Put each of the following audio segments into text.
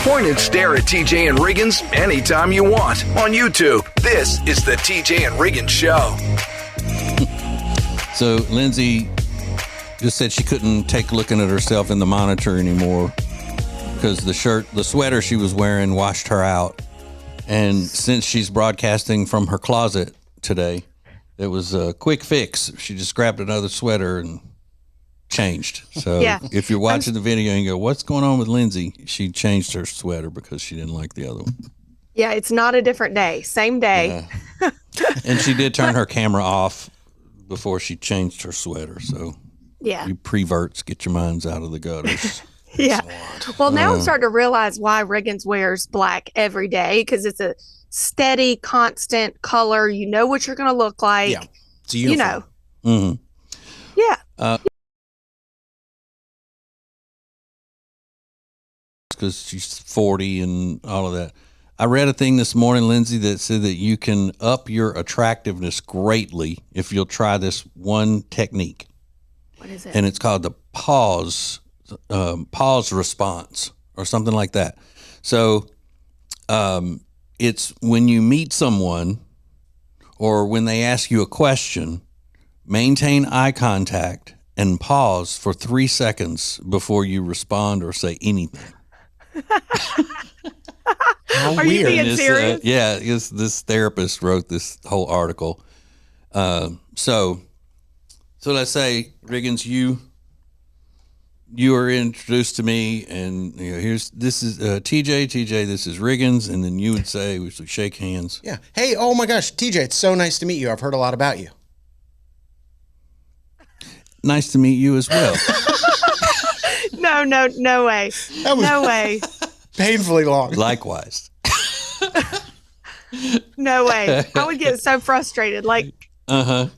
Point and stare at TJ and Riggins anytime you want on YouTube. This is the TJ and Riggins Show. So Lindsay just said she couldn't take looking at herself in the monitor anymore because the sweater she was wearing washed her out. And since she's broadcasting from her closet today, it was a quick fix. She just grabbed another sweater and changed. So if you're watching the video and you go, what's going on with Lindsay? She changed her sweater because she didn't like the other one. Yeah, it's not a different day. Same day. Yeah. And she did turn her camera off before she changed her sweater. So you preverts, get your minds out of the gutters. Yeah. Well, now I'm starting to realize why Riggins wears black every day, because it's a steady, constant color. You know what you're going to look like. Yeah. It's a uniform. You know. Mm-hmm. Yeah. Because she's 40 and all of that. I read a thing this morning, Lindsay, that said that you can up your attractiveness greatly if you'll try this one technique. What is it? And it's called the pause response or something like that. So it's when you meet someone or when they ask you a question, maintain eye contact and pause for 3 seconds before you respond or say anything. How Are weird. you being serious? This therapist wrote this whole article. So let's say, Riggins, you are introduced to me, and this is TJ, this is Riggins, and then you would say, we would shake hands. Yeah. Hey, oh my gosh, TJ, it's so nice to meet you. I've heard a lot about you. Nice to meet you as well. No way. No way. Painfully long. Likewise. No way. I would get so frustrated. Like, I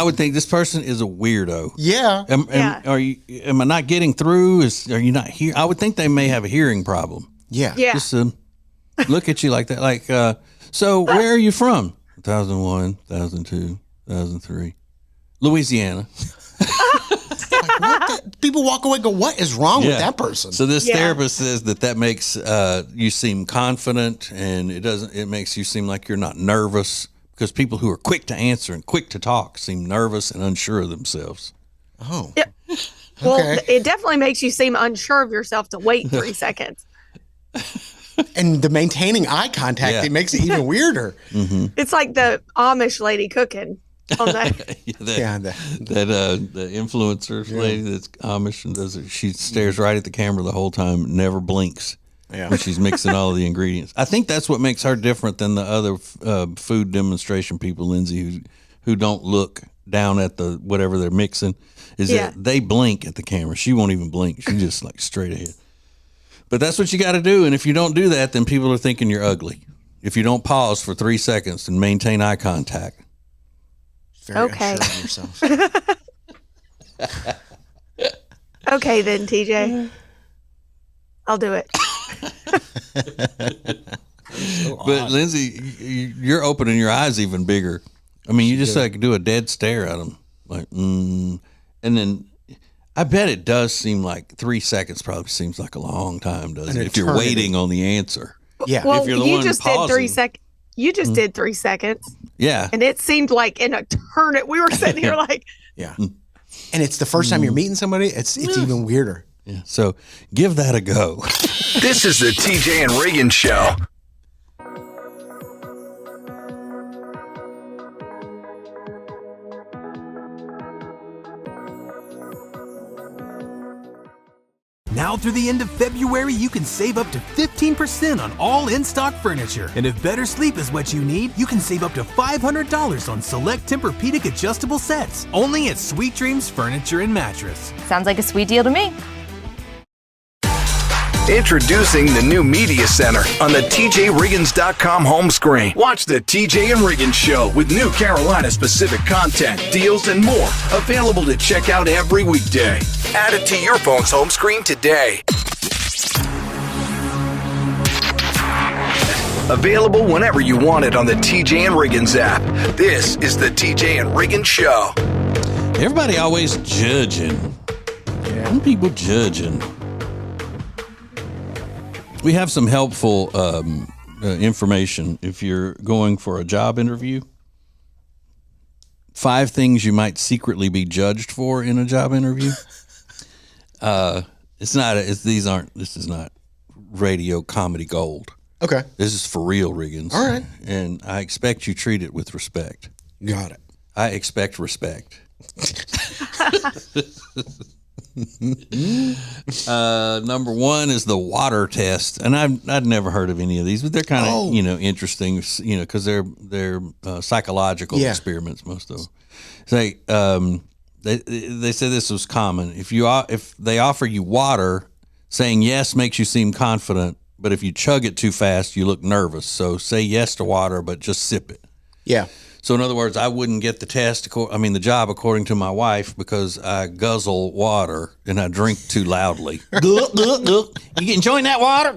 would think this person is a weirdo. Yeah. Am I not getting through? Are you not here? I would think they may have a hearing problem. Yeah. Just look at you like that. Like, so where are you from? 2001, 2002, 2003. Louisiana. People walk away and go, what is wrong with that person? So this therapist says that makes you seem confident, and it makes you seem like you're not nervous, because people who are quick to answer and quick to talk seem nervous and unsure of themselves. Oh. Yep. Well, it definitely makes you seem unsure of yourself to wait 3 seconds. And the maintaining eye contact, it makes it even weirder. Mm-hmm. It's like the Amish lady cooking on that. The influencer lady that's Amish and does it. She stares right at the camera the whole time, never blinks. Yeah. When she's mixing all of the ingredients. I think that's what makes her different than the other food demonstration people, Lindsay, who don't look down at the whatever they're mixing. That they blink at the camera. She won't even blink. She's just like straight ahead. But that's what you got to do. And if you don't do that, then people are thinking you're ugly. If you don't pause for 3 seconds and maintain eye contact. Very unsure of yourself. Okay, then, TJ. I'll do it. But Lindsay, you're opening your eyes even bigger. I mean, you just like do a dead stare at them, like, and then I bet it does seem like 3 seconds probably seems like a long time, doesn't it? If you're waiting on the answer. Yeah. Well, if you're the you one just pausing. did 3 seconds. You just did 3 seconds. Yeah. And it seemed like an eternity. We were sitting here like. Yeah. And it's the first time you're meeting somebody. It's even weirder. Yeah. So give that a go. This is the TJ and Riggins Show. Now through the end of February, you can save up to 15% on all in-stock furniture. And if better sleep is what you need, you can save up to $500 on select Tempur-Pedic adjustable sets. Only at Sweet Dreams Furniture and Mattress. Sounds like a sweet deal to me. Introducing the new Media Center on the TJRiggins.com home screen. Watch the TJ and Riggins Show with new Carolina-specific content, deals, and more. Available to check out every weekday. Add it to your phone's home screen today. Available whenever you want it on the TJ and Riggins app. This is the TJ and Riggins Show. Everybody always judging. Yeah. Some people judging. We have some helpful information if you're going for a job interview. 5 things you might secretly be judged for in a job interview. This is not radio comedy gold. Okay. This is for real, Riggins. All right. And I expect you treat it with respect. Got it. I expect respect. Number 1 is the water test, and I'd never heard of any of these, but they're kind of interesting, because they're psychological experiments, most of them. Say they said this was common. If they offer you water, saying yes makes you seem confident, but if you chug it too fast, you look nervous. So say yes to water, but just sip it. Yeah. So in other words, I wouldn't get the job according to my wife because I guzzle water and I drink too loudly. You enjoying that water?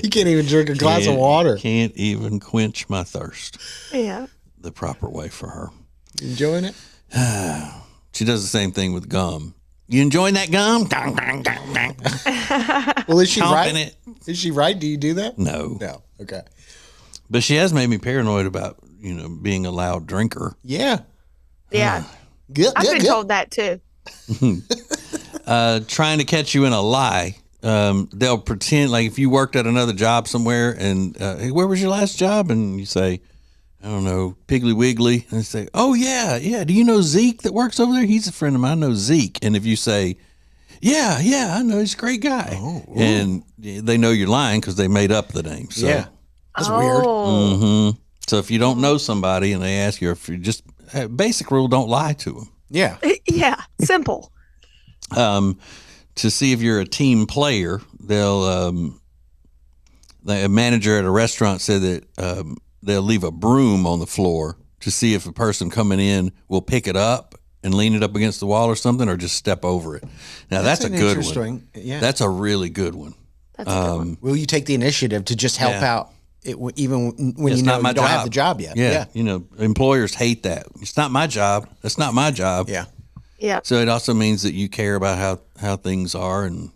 You can't even drink a glass of water. Can't even quench my thirst. Yeah. The proper way for her. Enjoying it? She does the same thing with gum. You enjoying that gum? Well, is she right? It. Is she right? Do you do that? No. No. Okay. But she has made me paranoid about, being a loud drinker. Yeah. Yeah. Good. I've been told that too. Trying to catch you in a lie. They'll pretend like if you worked at another job somewhere and, hey, where was your last job? And you say, I don't know, Piggly Wiggly. And they say, oh, yeah. Do you know Zeke that works over there? He's a friend of mine. I know Zeke. And if you say, yeah, I know, he's a great guy. And they know you're lying because they made up the name. So. Yeah. That's weird. Mm-hmm. So if you don't know somebody and they ask you, if you just, basic rule, don't lie to them. Yeah. Yeah. Simple. To see if you're a team player, a manager at a restaurant said that they'll leave a broom on the floor to see if a person coming in will pick it up and lean it up against the wall or something, or just step over it. Now that's a good one. Yeah. That's a really good one. That's a good one. Will you take the initiative to just help out, even when It's you know not my you don't job. have the job yet? Yeah. Employers hate that. It's not my job. That's not my job. Yeah. Yeah. So it also means that you care about how things are, and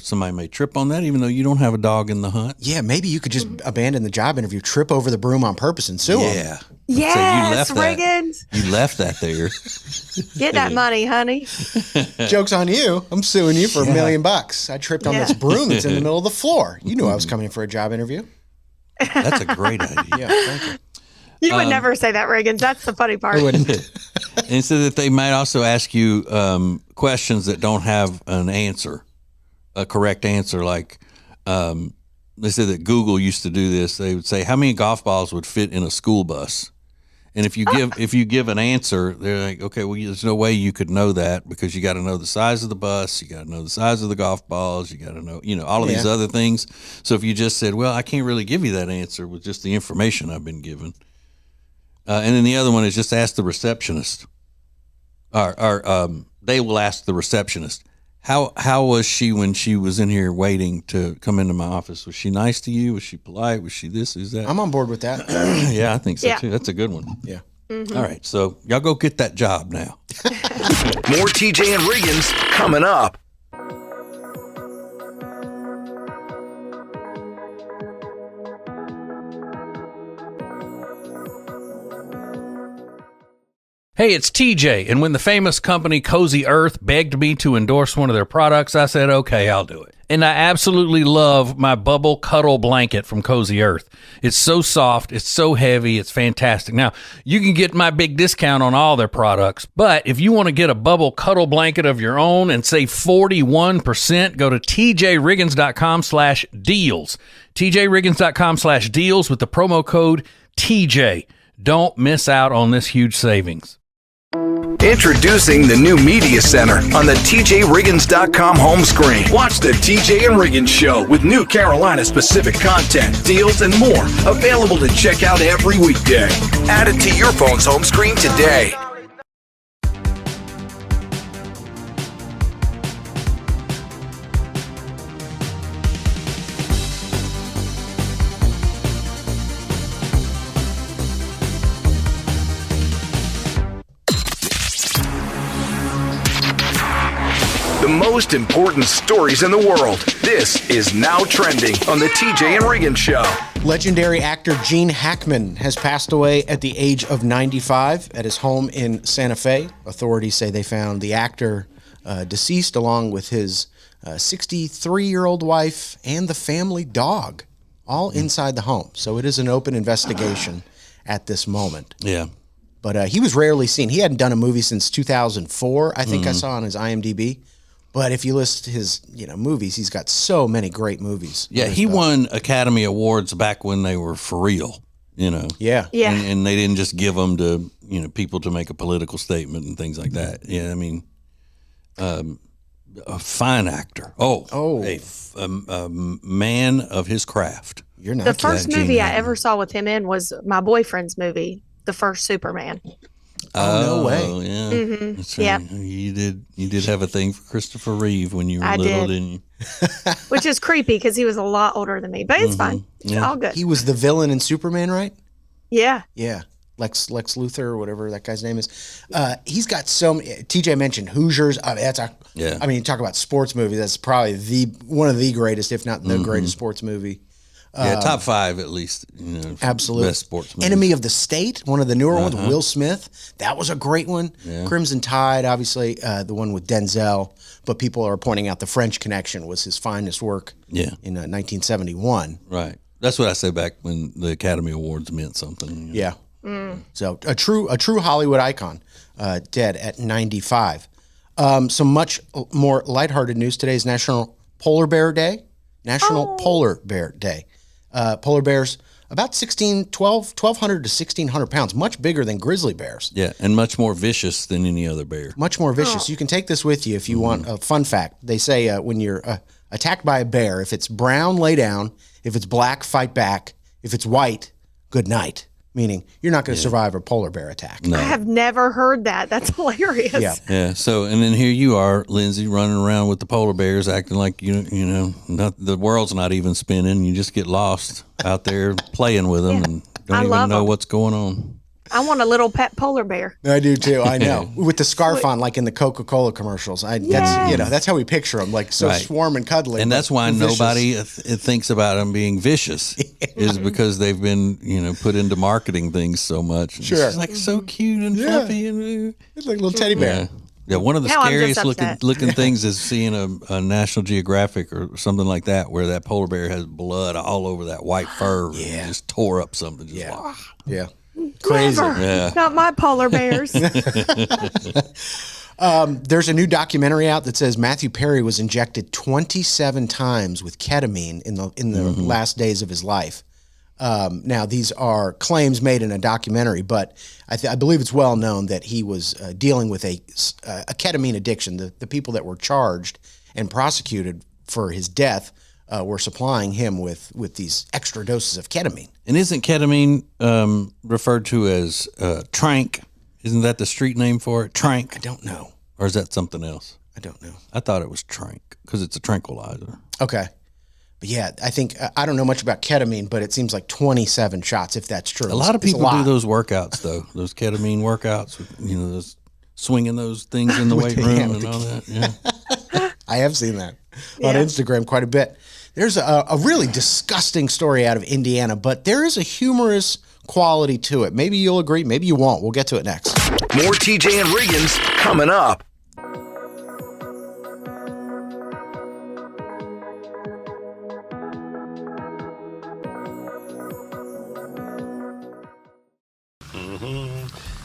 somebody may trip on that even though you don't have a dog in the hunt. Yeah, maybe you could just abandon the job interview, trip over the broom on purpose, and sue them. Yeah. Yes, so you Riggins. left that there. Get that money, honey. Joke's on you. I'm suing you for $1 million. I tripped on this broom that's in the middle of the floor. You knew I was coming for a job interview. That's a great idea. Yeah, thank you. You would never say that, Riggins. That's the funny part. I wouldn't. And so that they might also ask you questions that don't have an answer, a correct answer. Like they said that Google used to do this. They would say, how many golf balls would fit in a school bus? And if you give an answer, they're like, okay, well, there's no way you could know that because you got to know the size of the bus, you got to know the size of the golf balls, you got to know, all of these other things. So if you just said, well, I can't really give you that answer with just the information I've been given. And then the other one is just ask the receptionist, or they will ask the receptionist, how was she when she was in here waiting to come into my office? Was she nice to you? Was she polite? Was she this? Is that? I'm on board with that. Yeah, I think so Yeah. too. That's a good one. Yeah. All right, so y'all go get that job now. More TJ and Riggins coming up. Hey, it's TJ, and when the famous company Cozy Earth begged me to endorse one of their products, I said, okay, I'll do it. And I absolutely love my Bubble Cuddle Blanket from Cozy Earth. It's so soft, it's so heavy, it's fantastic. Now, you can get my big discount on all their products, but if you want to get a Bubble Cuddle Blanket of your own and save 41%, go to tjriggins.com/deals. tjriggins.com/deals with the promo code TJ. Don't miss out on this huge savings. Introducing the new Media Center on the TJRiggins.com home screen. Watch the TJ and Riggins Show with new Carolina-specific content, deals, and more. Available to check out every weekday. Add it to your phone's home screen today. The most important stories in the world. This is Now Trending on the TJ and Riggins Show. Legendary actor Gene Hackman has passed away at the age of 95 at his home in Santa Fe. Authorities say they found the actor deceased along with his 63-year-old wife and the family dog, all inside the home. So it is an open investigation at this moment. Yeah. But he was rarely seen. He hadn't done a movie since 2004, I think I saw on his IMDb. But if you list his, movies, he's got so many great movies. Yeah, he won Academy Awards back when they were for real, Yeah. Yeah. And they didn't just give them to, people to make a political statement and things like that. Yeah, I mean, a fine actor. A man of his craft. You're not The first Gene movie I Hackman. ever saw with him in was my boyfriend's movie, the first Superman. Oh, no way. Yeah. Mm-hmm. That's right. Yep. You did have a thing for Christopher Reeve when you were I little, did. didn't you? Which is creepy because he was a lot older than me, but it's fine. It's Yeah. all good. He was the villain in Superman, right? Yeah. Yeah. Lex Luthor or whatever that guy's name is. He's got so many. TJ mentioned Hoosiers. Yeah. I mean, you talk about sports movie. That's probably one of the greatest, if not the greatest sports movie. Yeah, top 5 at least. Absolutely. Best sports movies. Enemy of the State, one of the newer ones, Will Smith. That was a great one. Yeah. Crimson Tide, obviously, the one with Denzel. But people are pointing out The French Connection was his finest work Yeah. in 1971. Right. That's what I say back when the Academy Awards meant something. Yeah. So a true Hollywood icon, dead at 95. Some much more lighthearted news. Today is National Polar Bear Day. Polar Bear Day. Polar bears about 1,200 to 1,600 pounds, much bigger than grizzly bears. Yeah, and much more vicious than any other bear. Much more vicious. You can take this with you if you want a fun fact. They say when you're attacked by a bear, if it's brown, lay down. If it's black, fight back. If it's white, good night. Meaning you're not going to survive a polar bear attack. No. I have never heard that. That's hilarious. Yeah. Yeah. So, and then here you are, Lindsay, running around with the polar bears, acting like the world's not even spinning. You just get lost out there playing with them and I don't even love know 'em. what's going on. I want a little pet polar bear. I do too. I know. With the scarf on, like in the Coca-Cola commercials. That's how we picture them, like so Right. swarm and cuddly. And but that's why vicious. nobody thinks about them being vicious, is because they've been, put into marketing things so much. Sure. It's just like so cute and fluffy. And, It's like a little teddy bear. yeah. Yeah, one of the Now I'm just scariest upset. looking things is seeing a National Geographic or something like that, where that polar bear has blood all over that white fur. Yeah. And just tore up something. Just, Yeah. Yeah. Crazy. Never. Yeah. Not my polar bears. There's a new documentary out that says Matthew Perry was injected 27 times with ketamine in the last days of his life. Now, these are claims made in a documentary, but I believe it's well known that he was dealing with a ketamine addiction. The people that were charged and prosecuted for his death were supplying him with these extra doses of ketamine. And isn't ketamine referred to as trank? Isn't that the street name for it? Trank? I don't know. Or is that something else? I don't know. I thought it was trank because it's a tranquilizer. Okay. But yeah, I think, I don't know much about ketamine, but it seems like 27 shots, if that's true. A lot of It's people do those workouts, though. Those ketamine workouts, those swinging those things in the weight room and all that. Yeah. I have seen that on Instagram quite a bit. There's a really disgusting story out of Indiana, but there is a humorous quality to it. Maybe you'll agree, maybe you won't. We'll get to it next. More TJ and Riggins coming up.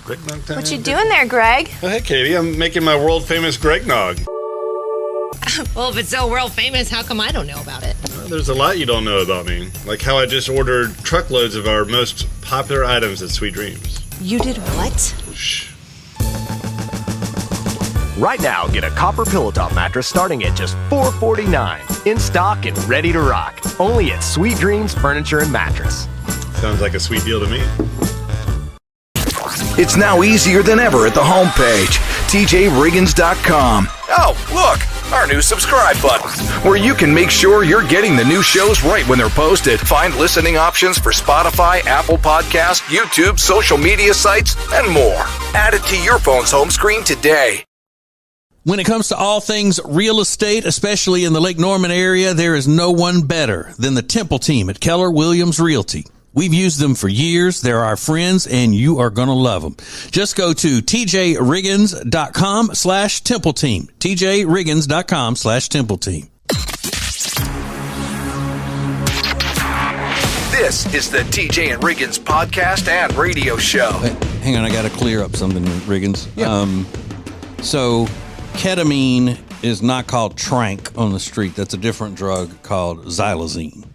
Greg Nog time. What you doing there, Greg? Oh, hey, Katie. I'm making my world famous Greg Nog. Well, if it's so world famous, how come I don't know about it? There's a lot you don't know about me, like how I just ordered truckloads of our most popular items at Sweet Dreams. You did what? Shh. Right now, get a copper pillow top mattress starting at just $449. In stock and ready to rock. Only at Sweet Dreams Furniture and Mattress. Sounds like a sweet deal to me. It's now easier than ever at the homepage, tjriggins.com. Oh, look, our new subscribe button, where you can make sure you're getting the new shows right when they're posted. Find listening options for Spotify, Apple Podcasts, YouTube, social media sites, and more. Add it to your phone's home screen today. When it comes to all things real estate, especially in the Lake Norman area, there is no one better than the Temple team at Keller Williams Realty. We've used them for years. They're our friends, and you are going to love them. Just go to tjriggins.com/Temple team. tjriggins.com/Temple team. This is the TJ and Riggins podcast and radio show. Hang on, I got to clear up something, Riggins. Yeah. So ketamine is not called Trank on the street. That's a different drug called xylazine.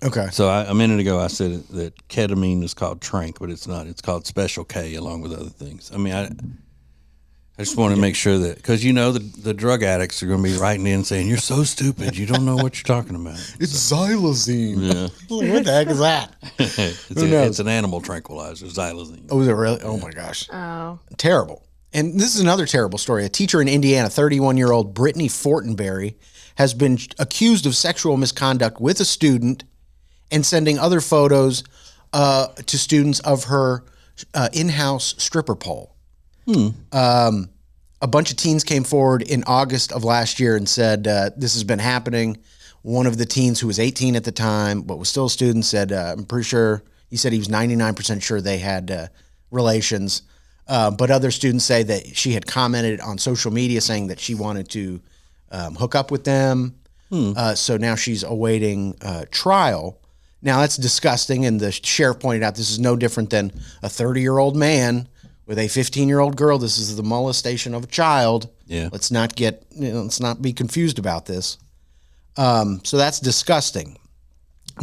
Okay. So a minute ago I said that ketamine is called Trank, but it's not. It's called Special K along with other things. I mean, I just want to make sure that, because the drug addicts are going to be writing in saying, you're so stupid, you don't know what you're talking about. It's xylazine. Yeah. What the heck is that? It's an animal tranquilizer, xylazine. Oh, is it really? Oh, my gosh. Oh. Terrible. And this is another terrible story. A teacher in Indiana, 31-year-old Brittany Fortenberry, has been accused of sexual misconduct with a student and sending other photos to students of her in-house stripper pole. A bunch of teens came forward in August of last year and said, this has been happening. One of the teens, who was 18 at the time, but was still a student, said, I'm pretty sure, he said he was 99% sure they had relations. But other students say that she had commented on social media saying that she wanted to hook up with them. So now she's awaiting trial. Now, that's disgusting, and the sheriff pointed out this is no different than a 30-year-old man with a 15-year-old girl. This is the molestation of a child. Yeah. Let's not be confused about this. So that's disgusting.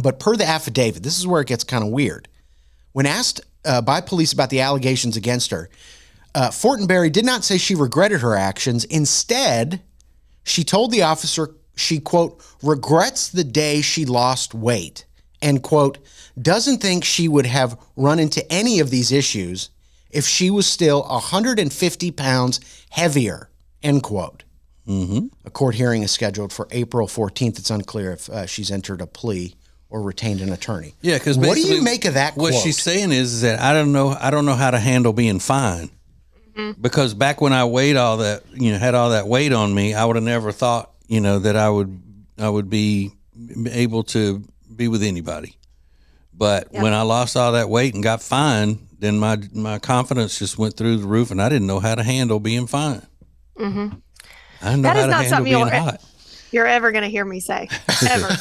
But per the affidavit, this is where it gets kind of weird. When asked by police about the allegations against her, Fortenberry did not say she regretted her actions. Instead, she told the officer she, quote, regrets the day she lost weight and, quote, doesn't think she would have run into any of these issues if she was still 150 pounds heavier, end quote. Mm-hmm. A court hearing is scheduled for April 14th. It's unclear if she's entered a plea or retained an attorney. Yeah, because what do you make of that quote? What she's saying is that I don't know how to handle being fine. Mm-hmm. Because back when I weighed all that, had all that weight on me, I would have never thought, that I would be able to be with anybody. But when I lost all that weight and got fine, then my confidence just went through the roof, and I didn't know how to handle being fine. Mm-hmm. I didn't know how to handle being hot. You're ever going to hear me say, ever.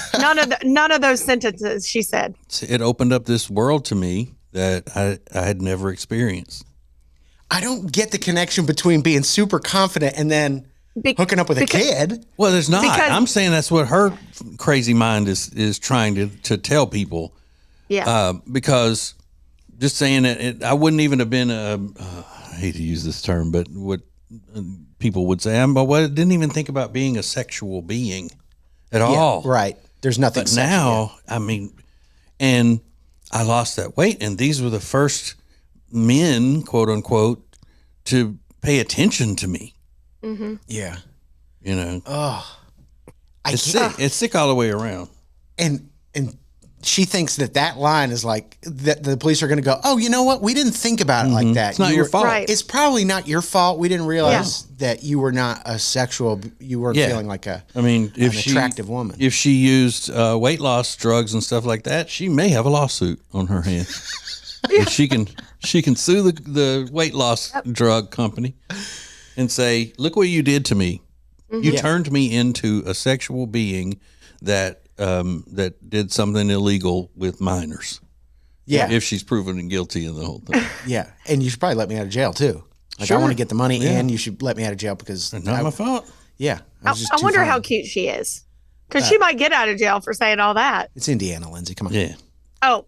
None of those sentences she said. It opened up this world to me that I had never experienced. I don't get the connection between being super confident and then hooking up with a kid. Well, there's not. I'm saying that's what her crazy mind is trying to tell people. Yeah. Because just saying it, I wouldn't even have been I hate to use this term, but what people would say, I didn't even think about being a sexual being at all. Right. There's nothing But now, and I lost that weight, and these were the first men, quote unquote, to pay attention to me. Mm-hmm. Yeah. It's sick. It's sick all the way around. And she thinks that line is like that the police are going to go, oh, you know what? We didn't think about it like that. It's not your fault. Right. It's probably not your fault. We didn't realize that you were not you weren't feeling like an attractive woman. If she used weight loss drugs and stuff like that, she may have a lawsuit on her hands. She can sue the weight loss drug company and say, look what you did to me. Mm-hmm. You turned me into a sexual being that did something illegal with minors. Yeah. If she's proven guilty in the whole thing. Yeah. And you should probably let me out of jail too. Like, I want to get the money and you should let me out of jail because not my fault. Yeah. I wonder how cute she is. Because she might get out of jail for saying all that. It's Indiana, Lindsay. Come on. Yeah. Oh.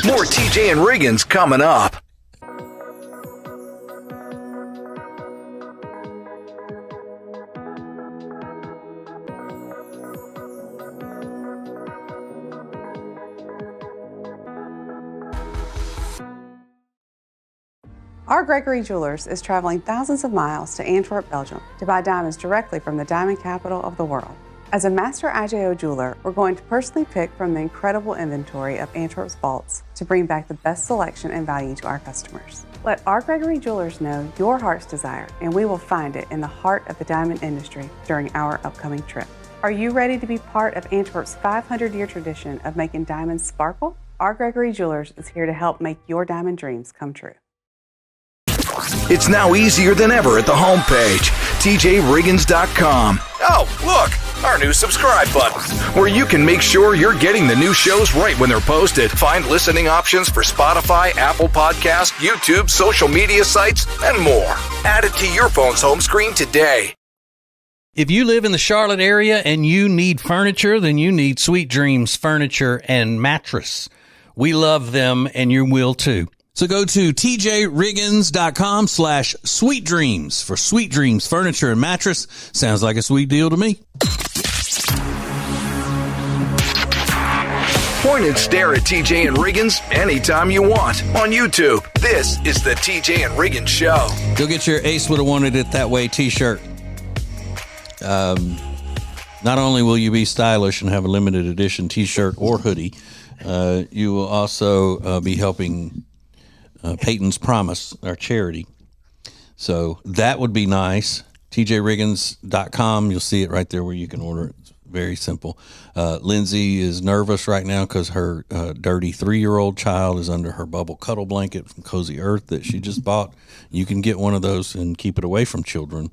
More TJ and Riggins coming up. Our Gregory Jewelers is traveling thousands of miles to Antwerp, Belgium to buy diamonds directly from the diamond capital of the world. As a master IJO jeweler, we're going to personally pick from the incredible inventory of Antwerp's vaults to bring back the best selection and value to our customers. Let R. Gregory Jewelers know your heart's desire, and we will find it in the heart of the diamond industry during our upcoming trip. Are you ready to be part of Antwerp's 500-year tradition of making diamonds sparkle? R. Gregory Jewelers is here to help make your diamond dreams come true. It's now easier than ever at the homepage, TJRiggins.com. Oh, look, our new subscribe button, where you can make sure you're getting the new shows right when they're posted. Find listening options for Spotify, Apple Podcasts, YouTube, social media sites, and more. Add it to your phone's home screen today. If you live in the Charlotte area and you need furniture, then you need Sweet Dreams Furniture and Mattress. We love them, and you will too. So go to tjriggins.com/sweetdreams for Sweet Dreams Furniture and Mattress. Sounds like a sweet deal to me. Point and stare at TJ and Riggins anytime you want on YouTube. This is the TJ and Riggins Show. Go get your Ace Would Have Wanted It That Way t-shirt. Not only will you be stylish and have a limited edition t-shirt or hoodie, you will also be helping Peyton's Promise, our charity. So that would be nice. TJRiggins.com. You'll see it right there where you can order it. It's very simple. Lindsay is nervous right now because her dirty 3-year-old child is under her bubble cuddle blanket from Cozy Earth that she just bought. You can get one of those and keep it away from children.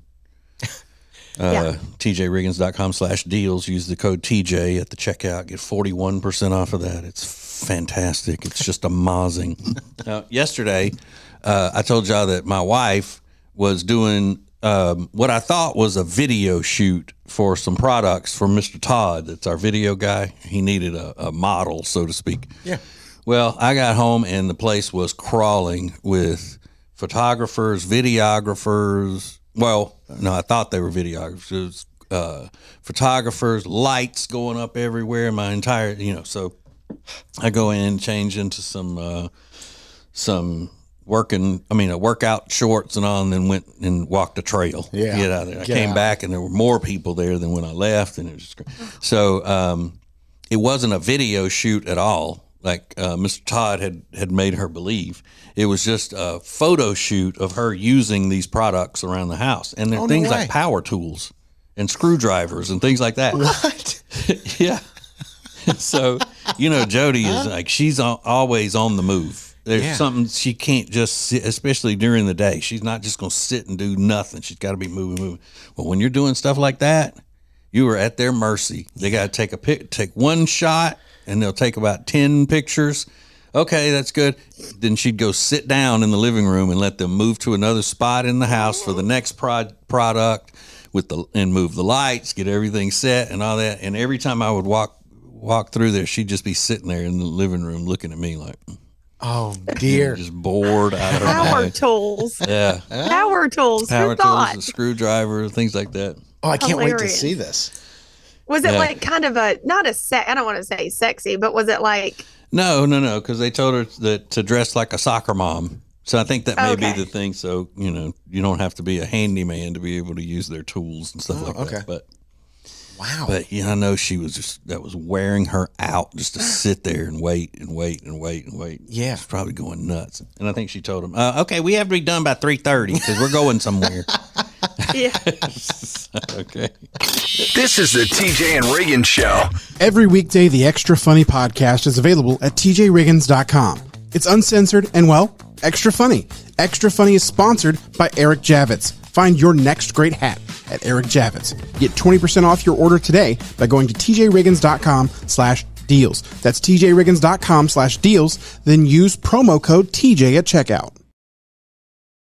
TJRiggins.com/deals. Use the code TJ at the checkout. Get 41% off of that. It's fantastic. It's just amazing. Yesterday, I told y'all that my wife was doing what I thought was a video shoot for some products for Mr. Todd. That's our video guy. He needed a model, so to speak. Yeah. Well, I got home and the place was crawling with photographers, videographers. Well, no, I thought they were videographers, photographers, lights going up everywhere. My entire, so I go in and change into some workout shorts and all, and then went and walked the trail. Yeah. Get out of there. I came back and there were more people there than when I left, and it was just great. So it wasn't a video shoot at all, like Mr. Todd had made her believe. It was just a photo shoot of her using these products around the house. And there are things like power tools and screwdrivers and things like that. What? Yeah. So, Jody is like, she's always on the move. There's something she can't just sit, especially during the day. She's not just going to sit and do nothing. She's got to be moving. Well, when you're doing stuff like that, you are at their mercy. They got to take one shot, and they'll take about 10 pictures. Okay, that's good. Then she'd go sit down in the living room and let them move to another spot in the house for the next product and move the lights, get everything set and all that. And every time I would walk through there, she'd just be sitting there in the living room looking at me like, oh dear, just bored out of Power tools. Yeah. Power tools. Power tools, a screwdriver, things like that. Oh, I can't wait to Hilarious. see this. Was it like kind of I don't want to say sexy, but was it like? No, because they told her to dress like a soccer mom. So I think that may be the thing. So, you don't have to be a handyman to be able to use their tools and stuff like that. But wow. But I know that was wearing her out just to sit there and wait and wait and wait and wait. Yeah. She's probably going nuts. And I think she told him, okay, we have to be done by 3:30 because we're going somewhere. Yeah. Okay. This is the TJ and Riggins Show. Every weekday, the Extra Funny podcast is available at tjriggins.com. It's uncensored and, extra funny. Extra Funny is sponsored by Eric Javits. Find your next great hat at Eric Javits. Get 20% off your order today by going to tjriggins.com/deals. That's tjriggins.com/deals. Then use promo code TJ at checkout.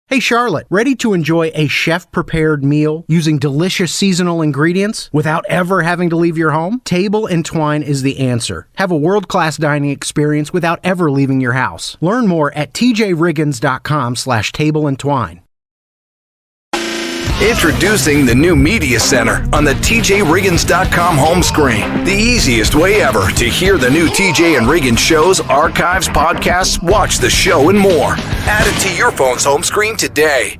Hey Charlotte, ready to enjoy a chef-prepared meal using delicious seasonal ingredients without ever having to leave your home? Table and Twine is the answer. Have a world-class dining experience without ever leaving your house. Learn more at tjriggins.com/tableandtwine. Introducing the new Media Center on the TJRiggins.com home screen. The easiest way ever to hear the new TJ and Riggins shows, archives, podcasts, watch the show, and more. Add it to your phone's home screen today.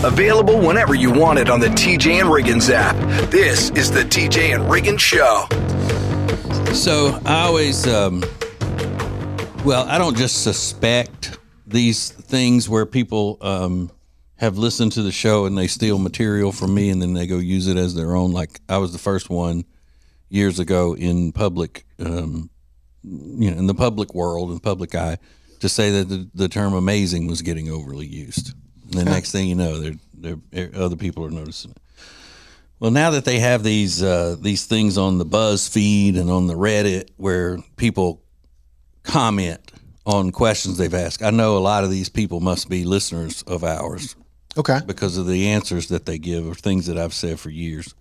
Available whenever you want it on the TJ and Riggins app. This is the TJ and Riggins Show. So I always, I don't just suspect these things where people have listened to the show and they steal material from me and then they go use it as their own. Like I was the first one years ago in public, in the public world, in public eye, to say that the term amazing was getting overly used. And the next thing you know, other people are noticing it. Well, now that they have these things on the BuzzFeed and on the Reddit where people comment on questions they've asked, I know a lot of these people must be listeners of ours. Okay. Because of the answers that they give or things that I've said for years.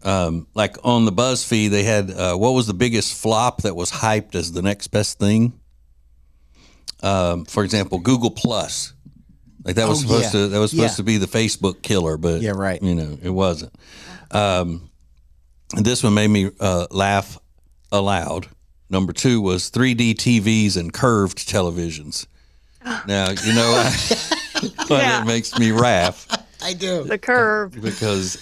Like on the BuzzFeed, they had what was the biggest flop that was hyped as the next best thing? For example, Google Plus. Like that was supposed to be the Facebook killer, but it wasn't. And this one made me laugh aloud. Number 2 was 3D TVs and curved televisions. Now, you know why that makes me laugh. I do. The curve. Because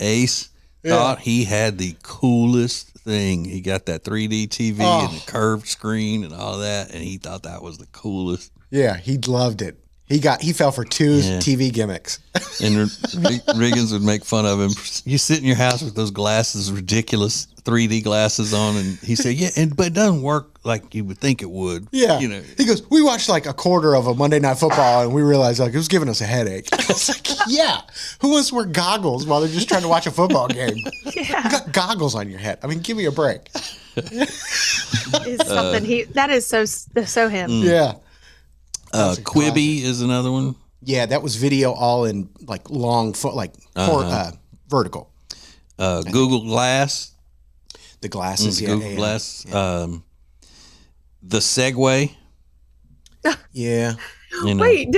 Ace thought he had the coolest thing. He got that 3D TV and the curved screen and all that, and he thought that was the coolest. Yeah, he loved it. He fell for 2 TV gimmicks. And Riggins would make fun of him. You sit in your house with those glasses, ridiculous 3D glasses on, and he said, but it doesn't work like you would think it would. Yeah. He goes, we watched like a quarter of a Monday Night Football, and we realized like it was giving us a headache. It's like, who wants to wear goggles while they're just trying to watch a football game? You got goggles on your head. I mean, give me a break. Is something that is so him. Yeah. Quibi is another one. Yeah, that was video all in like long, vertical. Google Glass. The glasses, Google Glass. The Segway. Yeah. Wait,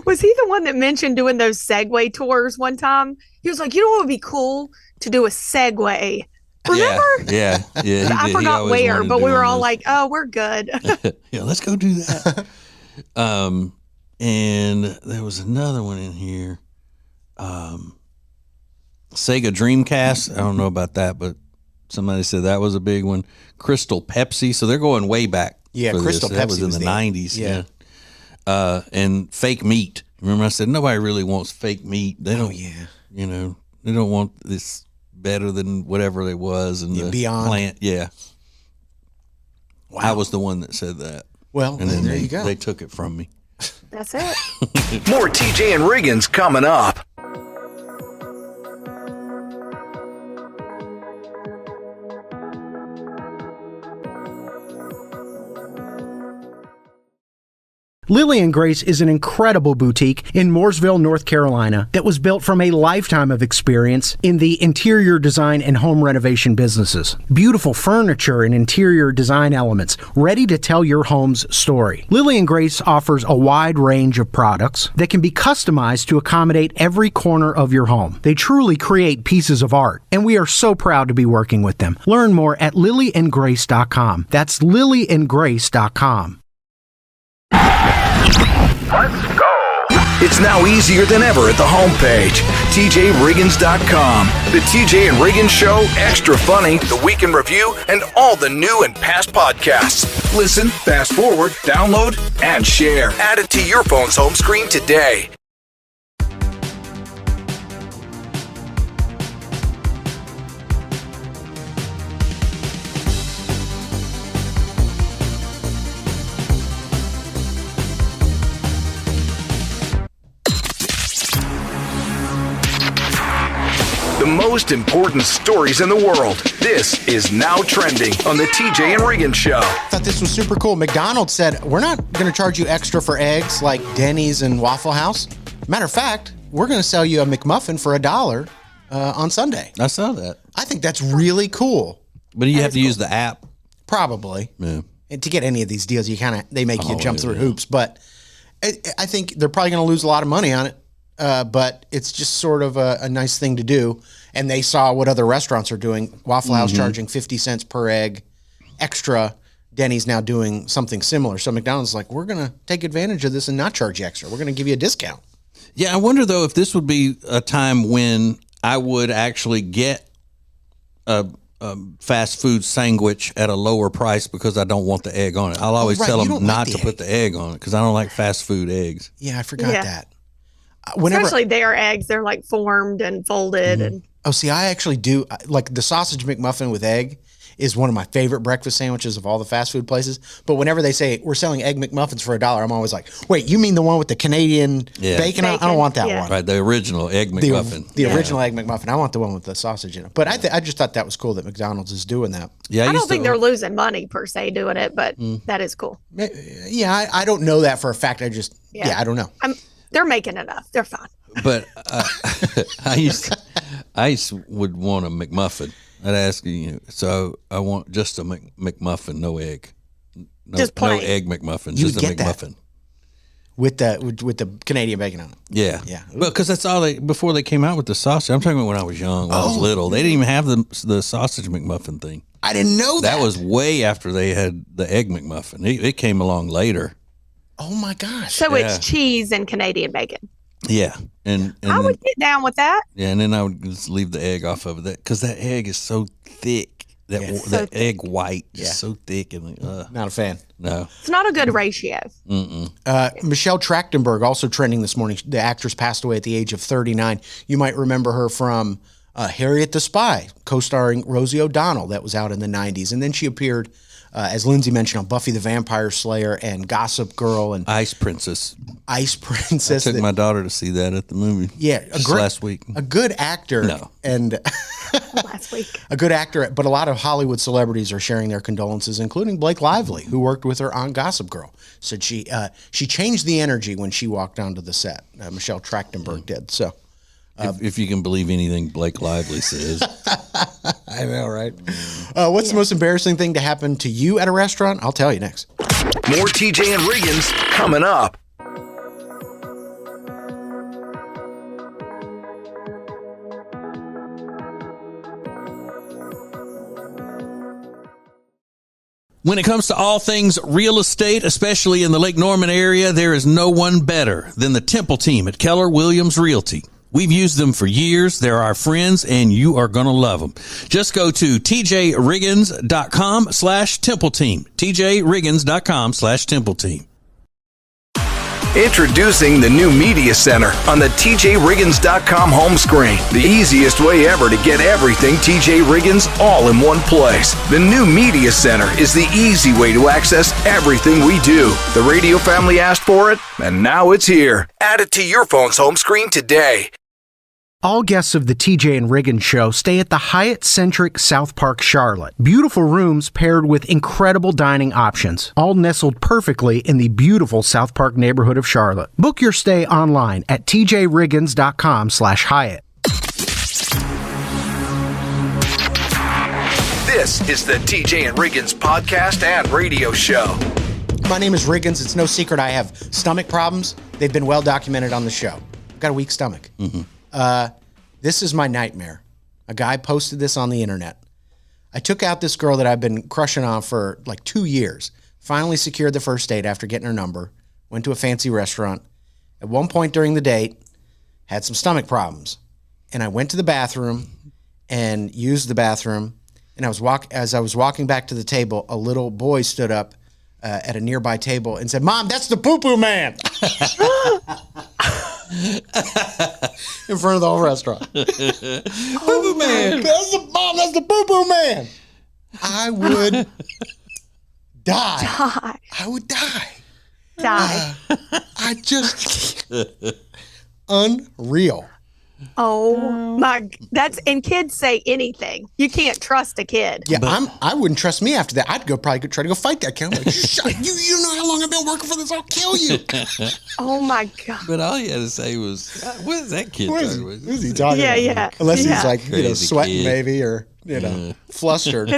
was he the one that mentioned doing those Segway tours one time? He was like, you know what would be cool? To do a Segway. Remember? Yeah. I forgot where, but we were all like, oh, we're good. Yeah, let's go do that. And there was another one in here. Sega Dreamcast. I don't know about that, but somebody said that was a big one. Crystal Pepsi. So they're going way back. Yeah, Crystal Pepsi that was in the 90s. Yeah. And fake meat. Remember I said nobody really wants fake meat. They don't. They don't want this better than whatever it was and the Beyond. plant. Yeah. Wow. I was the one that said that. Well, and then there you go. They took it from me. That's it. More TJ and Riggins coming up. Lily and Grace is an incredible boutique in Mooresville, North Carolina that was built from a lifetime of experience in the interior design and home renovation businesses. Beautiful furniture and interior design elements ready to tell your home's story. Lily and Grace offers a wide range of products that can be customized to accommodate every corner of your home. They truly create pieces of art, and we are so proud to be working with them. Learn more at lilyandgrace.com. That's lilyandgrace.com. Let's go. It's now easier than ever at the homepage, TJRiggins.com. The TJ and Riggins Show, Extra Funny, The Week in Review, and all the new and past podcasts. Listen, fast forward, download, and share. Add it to your phone's home screen today. The most important stories in the world. This is Now Trending on the TJ and Riggins Show. I thought this was super cool. McDonald's said, we're not going to charge you extra for eggs like Denny's and Waffle House. Matter of fact, we're going to sell you a McMuffin for $1 on Sunday. I saw that. I think that's really cool. But do you have to use the app? Probably. Yeah. And to get any of these deals, they make you jump through hoops. But I think they're probably going to lose a lot of money on it. But it's just sort of a nice thing to do. And they saw what other restaurants are doing. Waffle House charging 50 cents per egg extra. Denny's now doing something similar. So McDonald's is like, we're going to take advantage of this and not charge you extra. We're going to give you a discount. Yeah, I wonder though if this would be a time when I would actually get a fast food sandwich at a lower price because I don't want the egg on it. I'll always tell them not to put the egg on it because I don't like fast food eggs. Yeah, I forgot that. Especially their eggs, they're like formed and folded. And Oh, see, I actually do like the sausage McMuffin with egg is one of my favorite breakfast sandwiches of all the fast food places. But whenever they say we're selling egg McMuffins for $1, I'm always like, wait, you mean the one with the Canadian bacon? I don't want that one. Right, the original egg McMuffin. The original egg McMuffin. I want the one with the sausage in it. But I just thought that was cool that McDonald's is doing that. Yeah, I don't think they're losing money per se doing it, but that is cool. Yeah, I don't know that for a fact. I just, I don't know. They're making enough. They're fine. But I would want a McMuffin. I'd ask you, so I want just a McMuffin, no egg. Just plain. No egg McMuffin, You just a would get McMuffin. With the Canadian bacon on it. Yeah. Yeah. Well, because that's all before they came out with the sausage. I'm talking about when I was young, when I was little. They didn't even have the sausage McMuffin thing. I didn't know that. That was way after they had the egg McMuffin. It came along later. Oh my gosh. So it's cheese and Canadian bacon. Yeah. And I would get down with that. Yeah, and then I would just leave the egg off of it because that egg is so thick. That egg white is so thick and not a fan. No, it's not a good ratio. Michelle Trachtenberg also trending this morning. The actress passed away at the age of 39. You might remember her from Harriet the Spy, co-starring Rosie O'Donnell. That was out in the 90s, and then she appeared. As Lindsay mentioned, on Buffy the Vampire Slayer and Gossip Girl and Ice Princess. Ice Princess. I took my daughter to see that at the movie. Yeah, last week. A good actor. No. And last week. A good actor, but a lot of Hollywood celebrities are sharing their condolences, including Blake Lively, who worked with her on Gossip Girl. Said she changed the energy when she walked onto the set. Michelle Trachtenberg did. So. If you can believe anything Blake Lively says. I know, right? What's the most embarrassing thing to happen to you at a restaurant? I'll tell you next. More TJ and Riggins coming up. When it comes to all things real estate, especially in the Lake Norman area, there is no one better than the Temple team at Keller Williams Realty. We've used them for years. They're our friends, and you are going to love them. Just go to tjriggins.com/Temple Team. tjriggins.com/Temple Team. Introducing the new Media Center on the TJRiggins.com home screen. The easiest way ever to get everything TJ Riggins all in one place. The new Media Center is the easy way to access everything we do. The radio family asked for it, and now it's here. Add it to your phone's home screen today. All guests of the TJ and Riggins Show stay at the Hyatt-centric South Park Charlotte. Beautiful rooms paired with incredible dining options, all nestled perfectly in the beautiful South Park neighborhood of Charlotte. Book your stay online at tjriggins.com/Hyatt. This is the TJ and Riggins podcast and radio show. My name is Riggins. It's no secret I have stomach problems. They've been well documented on the show. I've got a weak stomach. Mm-hmm. This is my nightmare. A guy posted this on the internet. I took out this girl that I've been crushing on for like 2 years. Finally secured the first date after getting her number. Went to a fancy restaurant. At one point during the date, had some stomach problems. And I went to the bathroom and used the bathroom. And as I was walking back to the table, a little boy stood up at a nearby table and said, "Mom, that's the poo-poo man." In front of the whole restaurant. Poo-poo man. That's the poo-poo man. I would die. I would die. I just unreal. Oh my! And kids say anything. You can't trust a kid. Yeah, I wouldn't trust me after that. I'd probably try to go fight that kid. I'm like, shut you know how long I've been working for this? I'll kill you. Oh my God! But all he had to say was, "What is that kid talking about?" What is he talking about? Yeah. Unless he's like Crazy sweating kid. maybe or flustered.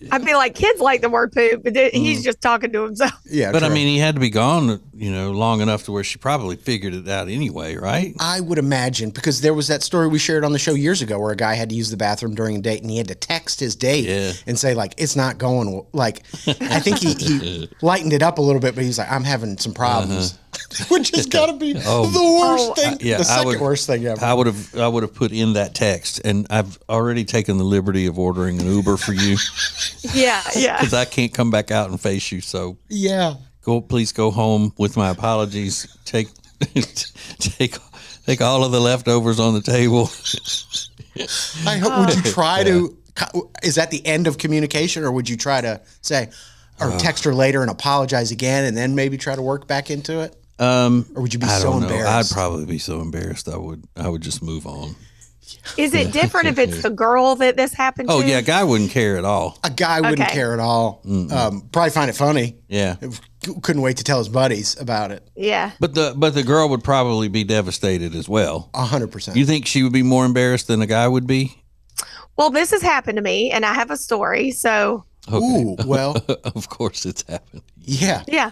I'd be like, kids like the word poop, but he's just talking to himself. Yeah, but true. I mean, he had to be gone, long enough to where she probably figured it out anyway, right? I would imagine, because there was that story we shared on the show years ago where a guy had to use the bathroom during a date and he had to text his date and say, like, it's not going. Like, I think he lightened it up a little bit, but he's like, I'm having some problems. which has got to be the worst thing. The second worst thing ever. I would have put in that text, and I've already taken the liberty of ordering an Uber for you. Yeah. Because I can't come back out and face you. So please go home with my apologies. Take all of the leftovers on the table. I hope. Would you try to? Is that the end of communication, or would you try to say, or text her later and apologize again, and then maybe try to work back into it? Or would you be so embarrassed? I'd probably be so embarrassed. I would just move on. Is it different if it's the girl that this happened to? Oh yeah, a guy wouldn't care at all. A guy wouldn't care at all. Probably find it funny. Yeah. Couldn't wait to tell his buddies about it. Yeah. But the girl would probably be devastated as well. 100%. You think she would be more embarrassed than a guy would be? Well, this has happened to me, and I have a story. So. Okay. Ooh, well. Of course it's happened. Yeah. Yeah.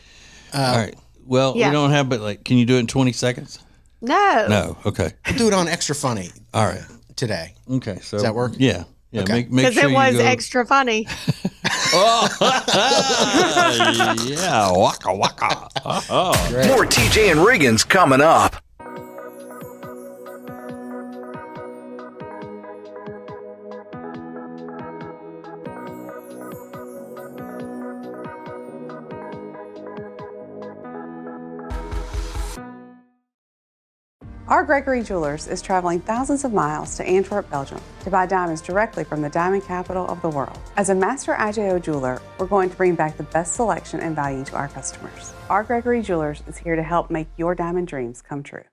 All right. Well, we don't have, but can you do it in 20 seconds? No. No. Okay. We'll do it on Extra Funny. All right. Today. Okay. So does that work? Yeah. Yeah. Okay. Make Because sure it was you go. extra funny. Yeah. Waka waka. More TJ and Riggins coming up. Our Gregory Jewelers is traveling thousands of miles to Antwerp, Belgium to buy diamonds directly from the diamond capital of the world. As a master IJO jeweler, we're going to bring back the best selection and value to our customers. Our Gregory Jewelers is here to help make your diamond dreams come true.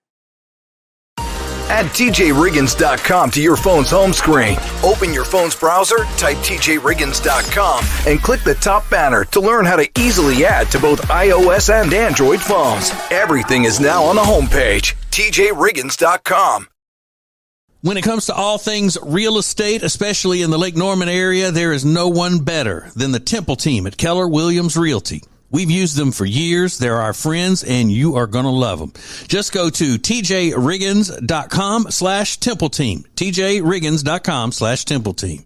Add TJRiggins.com to your phone's home screen. Open your phone's browser, type TJRiggins.com, and click the top banner to learn how to easily add to both iOS and Android phones. Everything is now on the homepage, TJRiggins.com. When it comes to all things real estate, especially in the Lake Norman area, there is no one better than the Temple team at Keller Williams Realty. We've used them for years. They're our friends, and you are going to love them. Just go to TJRiggins.com/Temple Team. TJRiggins.com/Temple Team.